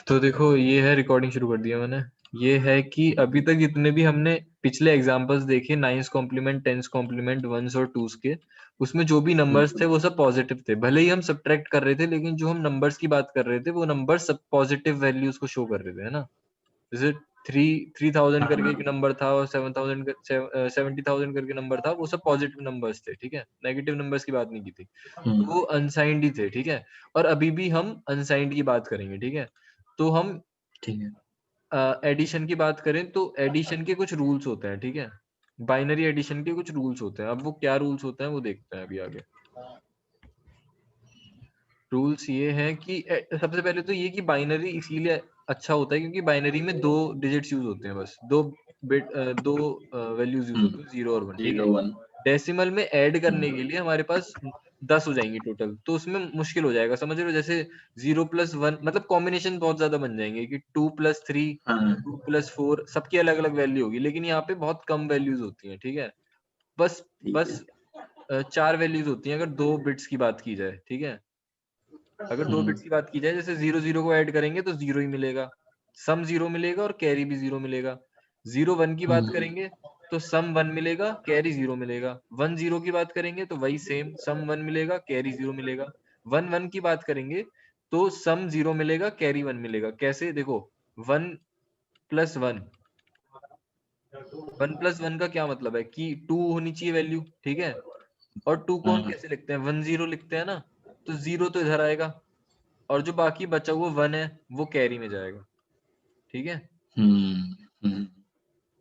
तो देखो ये है, रिकॉर्डिंग शुरू कर दिया मैंने। ये है कि अभी तक जितने भी हमने पिछले एग्जांपल्स देखे, nine's complement, ten's complement, one's और टूस के, उसमें जो भी नंबर्स थे वो सब पॉजिटिव थे। भले ही हम सब्ट्रैक्ट कर रहे थे, लेकिन जो हम नंबर्स की बात कर रहे थे वो नंबर सब पॉजिटिव वैल्यूज को शो कर रहे थे, है ना। जैसे 3000 करके एक नंबर था और 70,000 करके नंबर था, वो सब पॉजिटिव नंबर्स थे, ठीक है, नेगेटिव नंबर्स की बात नहीं की थी। तो वो अनसाइंड ही थे, ठीक है। और अभी भी हम अनसाइंड की बात करेंगे, ठीक है। तो हम ठीक है। एडिशन की बात करें तो एडिशन के कुछ रूल्स होते हैं, ठीक है। बाइनरी एडिशन के कुछ रूल्स होते हैं। अब वो क्या रूल्स होते हैं वो देखते हैं अभी आगे। रूल्स ये हैं कि सबसे पहले तो ये कि बाइनरी इसीलिए अच्छा होता है क्योंकि बाइनरी में 2 डिजिट्स यूज होते हैं, बस 2 वैल्यूज यूज होते हैं, 0 और 1, ठीक है। 01। डेसिमल में ऐड करने के लिए हमारे पास 10 हो जाएंगी टोटल, तो उसमें मुश्किल हो जाएगा, समझ रहे हो। जैसे 0+1 मतलब कॉम्बिनेशन बहुत ज्यादा बन जाएंगे कि 2+3, हाँ 2+4 सबकी अलग अलग वैल्यू होगी, लेकिन यहाँ पे बहुत कम वैल्यूज होती हैं, ठीक है। बस ठीक है। बस 4 वैल्यूज होती हैं अगर 2 बिट्स की बात की जाए, ठीक है। अगर 2 बिट्स की बात की जाए, जैसे 0 0 को ऐड करेंगे तो 0 ही मिलेगा, सम 0 मिलेगा और कैरी भी 0 मिलेगा। 0 1 की बात करेंगे तो सम 1 मिलेगा, कैरी 0 मिलेगा। 1 0 की बात करेंगे तो वही सेम, सम 1 मिलेगा, कैरी 0 मिलेगा। 1 1 की बात करेंगे तो सम 0 मिलेगा, कैरी 1 मिलेगा। कैसे, देखो 1 + 1, 1 + 1 का क्या मतलब है कि 2 होनी चाहिए वैल्यू, ठीक है। और 2 को हम कैसे लिखते हैं, 1 0 लिखते हैं ना, तो 0 तो इधर आएगा और जो बाकी बचा हुआ 1 है वो कैरी में जाएगा, ठीक है।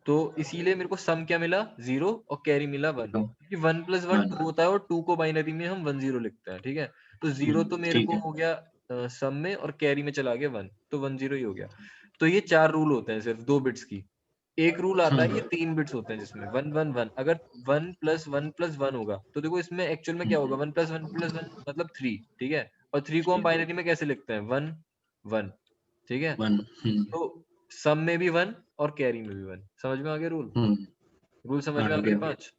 तो इसीलिए मेरे को सम क्या मिला, 0, और कैरी मिला 1, क्योंकि 1 + 1 2 होता है और 2 को बाइनरी में हम 1 0 लिखते हैं, ठीक है। तो 0 तो मेरे ठीक को है। हो गया सम में, और कैरी में चला गया 1, तो 1 0 ही हो गया। तो ये 4 रूल होते हैं सिर्फ 2 बिट्स की। एक रूल आता है, ये 3 बिट्स होते हैं जिसमें 1 1 1। अगर 1 + 1 + 1 होगा तो देखो इसमें एक्चुअल में क्या होगा, 1 + 1 + 1 मतलब 3, ठीक है। और 3 को हम बाइनरी में कैसे लिखते हैं, 1 1, ठीक है। 1। तो सम में भी 1 और कैरी में भी 1। समझ में आ गया रूल, रूल समझ में आ गए आगे 5,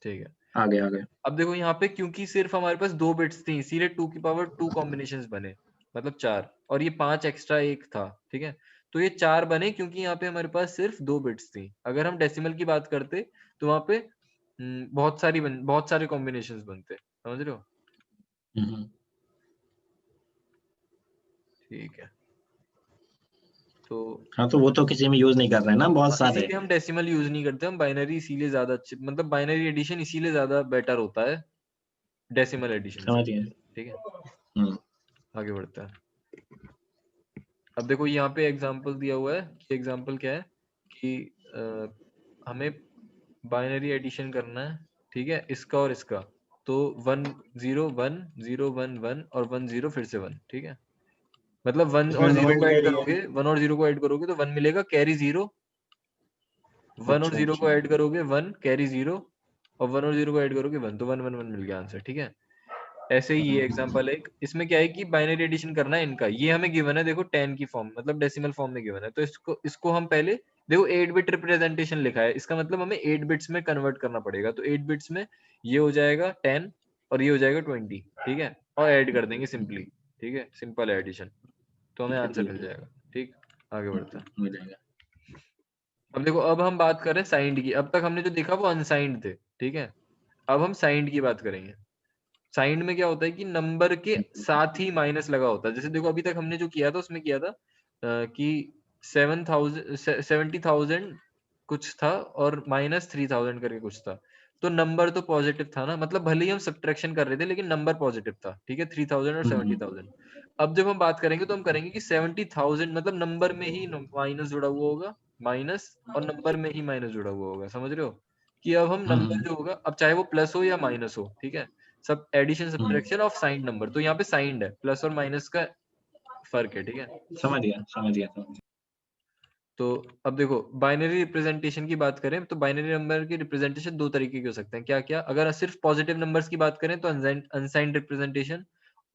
ठीक है। आगे आगे। अब देखो यहाँ पे क्योंकि सिर्फ हमारे पास 2 बिट्स थी, इसीलिए 2 कॉम्बिनेशंस बने, मतलब 4, और ये 5 एक्स्ट्रा एक था, ठीक है। तो ये 4 बने क्योंकि यहाँ पे हमारे पास सिर्फ 2 बिट्स थी। अगर हम डेसिमल की बात करते तो वहां पे बहुत सारे कॉम्बिनेशंस बनते, समझ रहे हो, ठीक है। तो हाँ तो वो तो किसी में यूज नहीं कर रहे हैं ना, बहुत सारे। इसीलिए हम डेसिमल यूज नहीं करते, हम बाइनरी इसीलिए ज्यादा अच्छे, मतलब बाइनरी एडिशन इसीलिए ज्यादा बेटर होता है डेसिमल एडिशन से, समझ गए। ठीक है। आगे बढ़ते हैं। अब देखो यहाँ पे एग्जांपल दिया हुआ है कि एग्जांपल क्या है कि हमें बाइनरी एडिशन करना है, ठीक है, इसका और इसका। तो 1 0 1 0 1 1 और 1 0 फिर से 1, ठीक है। मतलब 1 इसमें और 0 नोट को ऐड करिए। करोगे, 1 और 0 को ऐड करोगे तो 1 मिलेगा, कैरी 0। 1 और अच्छा 0 अच्छा। को ऐड करोगे 1, कैरी 0, और 1 और 0 को ऐड करोगे 1, तो 1 1 1 मिल गया आंसर, ठीक है। ऐसे ही ये एग्जांपल है, इसमें क्या है कि बाइनरी एडिशन करना है इनका, ये हमें गिवन है, देखो 10 की फॉर्म, मतलब डेसिमल फॉर्म में गिवन है। तो इसको हम पहले देखो 8 बिट रिप्रेजेंटेशन लिखा है, इसका मतलब हमें 8 बिट्स में कन्वर्ट करना पड़ेगा। तो 8 बिट्स में ये हो जाएगा 10 और ये हो जाएगा 20, ठीक है, और ऐड कर देंगे सिंपली, ठीक है, सिंपल एडिशन, तो हमें ठीक है आंसर ठीक मिल है। जाएगा, ठीक। आगे बढ़ते हैं। हो जाएगा। अब देखो, अब हम बात कर रहे हैं साइंड की। अब तक हमने जो देखा वो अनसाइंड थे, ठीक है। अब हम साइंड की बात करेंगे। साइंड में क्या होता है कि नंबर के साथ ही माइनस लगा होता है। जैसे देखो अभी तक हमने जो किया था उसमें किया था कि 70,000 कुछ था और -3,000 करके कुछ था। तो नंबर तो पॉजिटिव था ना, मतलब भले ही हम सब्ट्रैक्शन कर रहे थे लेकिन नंबर पॉजिटिव था, ठीक है, 3,000 और 70,000। अब जब हम बात करेंगे तो हम करेंगे कि 70,000 मतलब नंबर में ही माइनस जुड़ा हुआ होगा, माइनस, और नंबर में ही माइनस जुड़ा हुआ होगा, समझ रहे हो। कि अब हम नंबर जो होगा, अब चाहे वो प्लस हो या माइनस हो, ठीक है, सब addition subtraction of signed number, तो यहाँ पे साइंड है, प्लस और माइनस का फर्क है, ठीक है। समझ गया समझ गया समझ गया। तो अब देखो बाइनरी रिप्रेजेंटेशन की बात करें तो बाइनरी नंबर की रिप्रेजेंटेशन 2 तरीके के हो सकते हैं, क्या क्या। अगर सिर्फ पॉजिटिव नंबर्स की बात करें तो अनसाइंड रिप्रेजेंटेशन,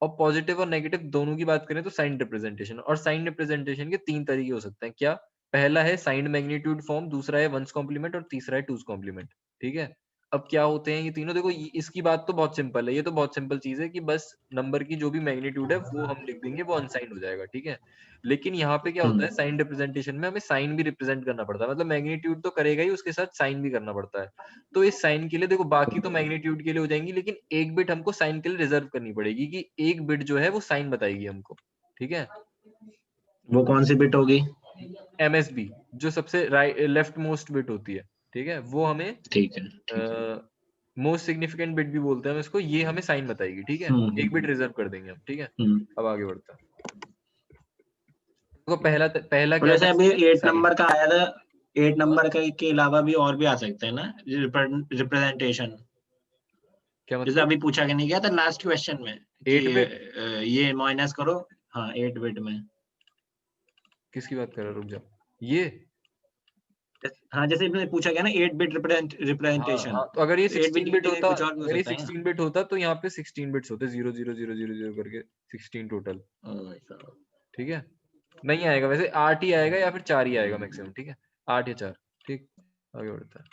और पॉजिटिव और नेगेटिव दोनों की बात करें तो साइंड रिप्रेजेंटेशन। और साइंड रिप्रेजेंटेशन के 3 तरीके हो सकते हैं, क्या। पहला है साइंड मैग्नीट्यूड फॉर्म, दूसरा है वंस कॉम्प्लीमेंट, और तीसरा है टूज कॉम्प्लीमेंट, ठीक है। अब क्या होते हैं ये तीनों, देखो इसकी बात तो बहुत सिंपल है, ये तो बहुत सिंपल चीज है कि बस नंबर की जो भी मैग्नीट्यूड है वो हम लिख देंगे, वो अनसाइंड हो जाएगा, ठीक है। लेकिन यहाँ पे क्या होता है, साइन रिप्रेजेंटेशन में हमें साइन भी रिप्रेजेंट करना पड़ता है, मतलब मैग्नीट्यूड तो करेगा ही, उसके साथ साइन भी करना पड़ता है। तो इस साइन के लिए देखो, बाकी तो मैग्नीट्यूड के लिए हो जाएंगी, लेकिन एक बिट हमको साइन के लिए रिजर्व करनी पड़ेगी कि एक बिट जो है वो साइन बताएगी हमको, ठीक है। वो कौन सी बिट होगी? MSB जो सबसे लेफ्ट मोस्ट बिट होती है, ठीक है, वो हमें ठीक है। मोस्ट सिग्निफिकेंट बिट भी बोलते हैं हम इसको, ये हमें साइन बताएगी, ठीक है। एक बिट रिजर्व कर देंगे हम, ठीक है। अब आगे बढ़ता है, तो पहला तो क्या जैसे था अभी इसमें, 8 साइन। नंबर का आया था, 8 नंबर के अलावा भी और भी आ सकते हैं ना रिप्रेजेंटेशन? क्या जैसे मतलब? अभी पूछा कि नहीं गया था लास्ट क्वेश्चन में कि 8 बिट ये माइनस करो। हाँ 8 बिट में। किसकी बात कर रहे हो, रुक जाओ, ये हाँ जैसे इसमें पूछा गया ना 8 बिट हाँ रिप्रेजेंटेशन, हाँ, तो अगर ये 8 बिट 16 की बिट जगह होता, कुछ और भी हो अगर ये सकता है ना? 16 बिट होता तो यहाँ पे 16 बिट्स होते, 0 0 0 0 0 करके 16 टोटल, ओ भाई साहब। ठीक है। नहीं आएगा वैसे, 8 ही आएगा या फिर 4 ही आएगा मैक्सिमम, ठीक है, 8 या 4, ठीक। आगे बढ़ता है,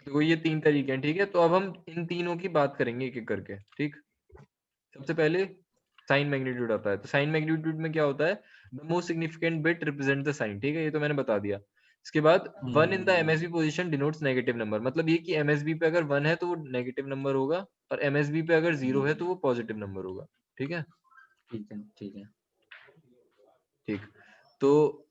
तो ये 3 तरीके हैं, ठीक है। तो अब हम इन तीनों की बात करेंगे एक एक करके, ठीक। सबसे पहले साइन मैग्नीट्यूड आता है, तो साइन मैग्नीट्यूड में क्या होता है, the most significant bit represent the sign, ठीक है, ये तो मैंने बता दिया। इसके बाद 1 in the MSB position denotes negative number, मतलब ये कि MSB पे अगर 1 है तो वो नेगेटिव नंबर होगा, और MSB पे अगर 0 है तो वो पॉजिटिव नंबर होगा, ठीक है। ठीक है ठीक है। ठीक, तो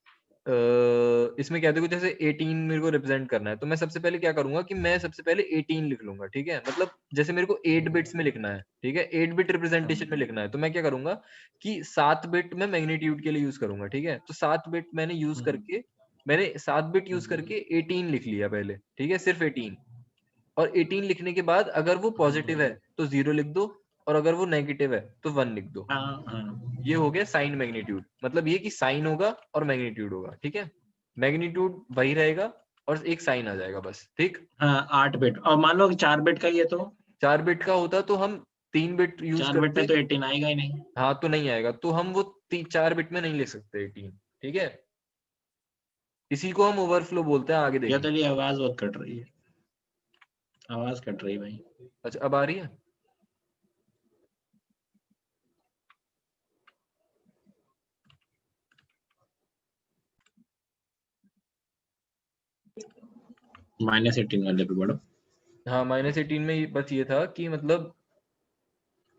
इसमें क्या देखो, जैसे 18 मेरे को रिप्रेजेंट करना है, तो मैं सबसे पहले क्या करूंगा कि मैं सबसे पहले 18 लिख लूंगा, ठीक है। मतलब जैसे मेरे को 8 बिट्स में लिखना है, ठीक है, 8 बिट रिप्रेजेंटेशन में लिखना है, तो मैं क्या करूंगा कि 7 बिट में मैग्नीट्यूड के लिए यूज करूंगा, ठीक है। तो 7 बिट मैंने यूज करके, मैंने 7 बिट यूज करके 18 लिख लिया पहले, ठीक है, सिर्फ 18। और 18 लिखने के बाद अगर वो पॉजिटिव है तो 0 लिख दो, और अगर वो नेगेटिव है तो 1 लिख दो। हाँ हाँ ये हो गया साइन मैग्नीट्यूड, मतलब ये कि साइन होगा और मैग्नीट्यूड होगा, ठीक है। मैग्नीट्यूड वही रहेगा और एक साइन आ जाएगा बस, ठीक। हाँ 8 बिट, और मान लो 4 बिट का ही है तो 4 बिट का होता तो हम 3 बिट यूज 4 बिट करते। में तो 18 आएगा ही नहीं। हाँ तो नहीं आएगा, तो हम वो 4 बिट में नहीं लिख सकते 18, ठीक है। इसी को हम ओवरफ्लो बोलते हैं, आगे या देखेंगे। तेरी आवाज बहुत कट रही है, आवाज कट रही है भाई। अच्छा, अब आ रही है? -18 वाले पे बढ़ो। हाँ, -18 में बस ये था कि मतलब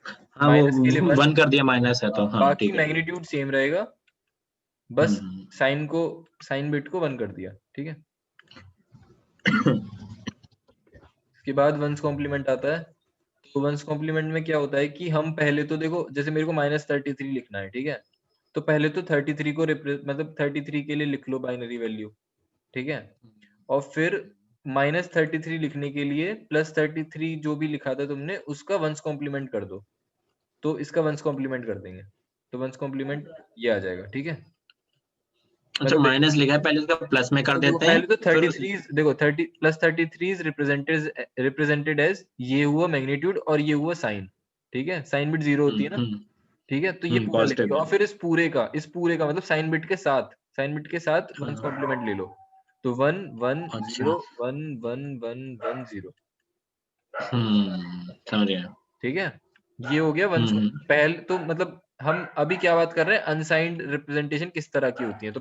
हाँ वो माइनस के लिए 1, 1 कर दिया, माइनस है तो हाँ बाकी ठीक है। मैग्नीट्यूड सेम रहेगा, बस हम्म। साइन बिट को 1 कर दिया, ठीक है। उसके बाद वंस कॉम्प्लीमेंट आता है, तो वंस कॉम्प्लीमेंट में क्या होता है कि हम पहले तो देखो, जैसे मेरे को -33 लिखना है, ठीक है, तो पहले तो 33 को मतलब 33 के लिए लिख लो बाइनरी वैल्यू, ठीक है। और फिर -33 लिखने के लिए +33 जो भी लिखा था तुमने उसका वंस कॉम्प्लीमेंट कर दो, तो इसका वंस कॉम्प्लीमेंट कर देंगे, तो वंस कॉम्प्लीमेंट ये आ जाएगा, ठीक है। अच्छा मतलब देखो, माइनस लिखा है, पहले उसका प्लस में कर तो देखो देते हैं पहले तो फिर 33 देखो, 30 +33 रिप्रेजेंटेड एज ये हुआ मैग्नीट्यूड और ये हुआ साइन, ठीक है। साइन बिट 0 होती है ना, ठीक है, तो ये पूरा लिख पॉजिटिव लिया, है। और फिर इस पूरे का मतलब साइन बिट के साथ वंस हाँ कॉम्प्लीमेंट ले लो, तो 1 1 अच्छा 0 1 1 1 1 0, समझ गया। ठीक है। ये हो गया वंस हम्म पहले तो, मतलब हम अभी क्या बात कर रहे हैं, अनसाइंड रिप्रेजेंटेशन किस तरह की होती है, तो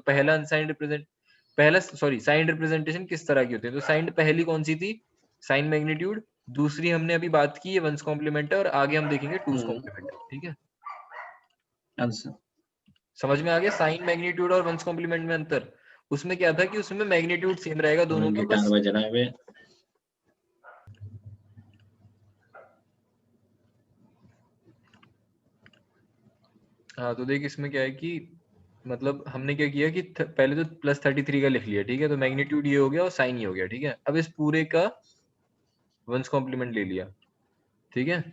पहला सॉरी साइंड रिप्रेजेंटेशन किस तरह की होती है, तो साइंड पहली कौन सी थी, साइन मैग्नीट्यूड, दूसरी हमने अभी बात की है वंस कॉम्प्लीमेंट है, और आगे हम देखेंगे टूस कॉम्प्लीमेंट है, ठीक है। अच्छा समझ में आ गया साइन मैग्नीट्यूड और वंस कॉम्प्लीमेंट में अंतर? उसमें क्या था कि उसमें मैग्नीट्यूड सेम रहेगा दोनों का, गिटार बस बज रहा है बे। हाँ, तो देख इसमें क्या है कि मतलब हमने क्या किया कि पहले तो +33 का लिख लिया, ठीक है, तो मैग्नीट्यूड ये हो गया और साइन ये हो गया, ठीक है। अब इस पूरे का वंस कॉम्प्लीमेंट ले लिया, ठीक है।